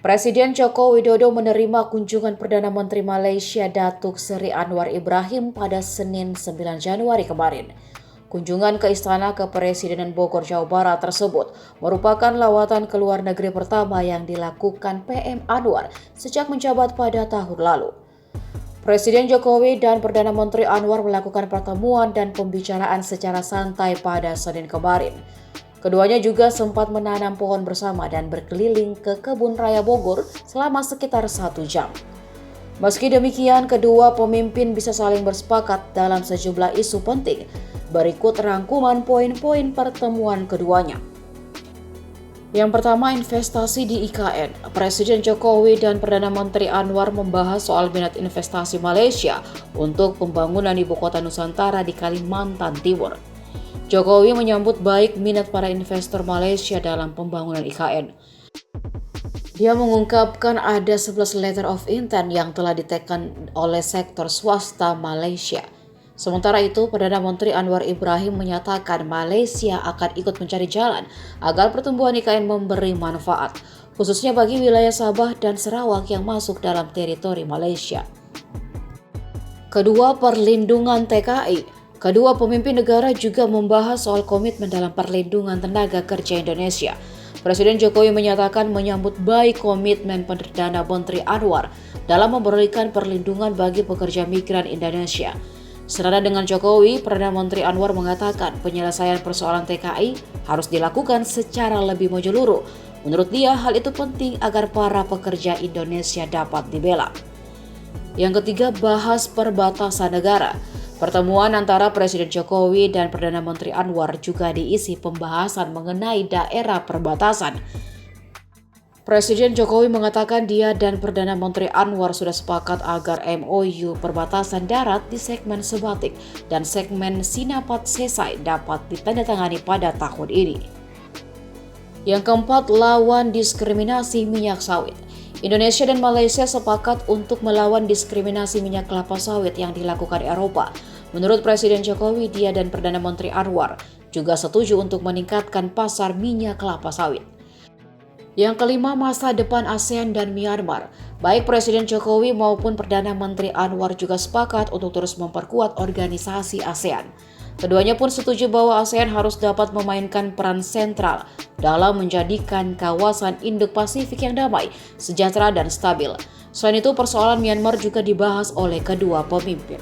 Presiden Joko Widodo menerima kunjungan Perdana Menteri Malaysia Datuk Seri Anwar Ibrahim pada Senin 9 Januari kemarin. Kunjungan ke Istana Kepresidenan Bogor, Jawa Barat tersebut merupakan lawatan ke luar negeri pertama yang dilakukan PM Anwar sejak menjabat pada tahun lalu. Presiden Jokowi dan Perdana Menteri Anwar melakukan pertemuan dan pembicaraan secara santai pada Senin kemarin. Keduanya juga sempat menanam pohon bersama dan berkeliling ke Kebun Raya Bogor selama sekitar 1 jam. Meski demikian, kedua pemimpin bisa saling bersepakat dalam sejumlah isu penting. Berikut rangkuman poin-poin pertemuan keduanya. Yang pertama, investasi di IKN. Presiden Jokowi dan Perdana Menteri Anwar membahas soal minat investasi Malaysia untuk pembangunan ibu kota Nusantara di Kalimantan Timur. Jokowi menyambut baik minat para investor Malaysia dalam pembangunan IKN. Dia mengungkapkan ada 11 letter of intent yang telah ditekan oleh sektor swasta Malaysia. Sementara itu, Perdana Menteri Anwar Ibrahim menyatakan Malaysia akan ikut mencari jalan agar pertumbuhan IKN memberi manfaat, khususnya bagi wilayah Sabah dan Sarawak yang masuk dalam teritori Malaysia. Kedua, perlindungan TKI. Kedua pemimpin negara juga membahas soal komitmen dalam perlindungan tenaga kerja Indonesia. Presiden Jokowi menyatakan menyambut baik komitmen Perdana Menteri Anwar dalam memberikan perlindungan bagi pekerja migran Indonesia. Senada dengan Jokowi, Perdana Menteri Anwar mengatakan penyelesaian persoalan TKI harus dilakukan secara lebih menyeluruh. Menurut dia, hal itu penting agar para pekerja Indonesia dapat dibela. Yang ketiga, bahas perbatasan negara. Pertemuan antara Presiden Jokowi dan Perdana Menteri Anwar juga diisi pembahasan mengenai daerah perbatasan. Presiden Jokowi mengatakan dia dan Perdana Menteri Anwar sudah sepakat agar MOU perbatasan darat di segmen Sebatik dan segmen Sinapat Sesai dapat ditandatangani pada tahun ini. Yang keempat, lawan diskriminasi minyak sawit. Indonesia dan Malaysia sepakat untuk melawan diskriminasi minyak kelapa sawit yang dilakukan Eropa. Menurut Presiden Jokowi, dia dan Perdana Menteri Anwar juga setuju untuk meningkatkan pasar minyak kelapa sawit. Yang kelima, masa depan ASEAN dan Myanmar. Baik Presiden Jokowi maupun Perdana Menteri Anwar juga sepakat untuk terus memperkuat organisasi ASEAN. Keduanya pun setuju bahwa ASEAN harus dapat memainkan peran sentral dalam menjadikan kawasan Indo-Pasifik yang damai, sejahtera, dan stabil. Selain itu, persoalan Myanmar juga dibahas oleh kedua pemimpin.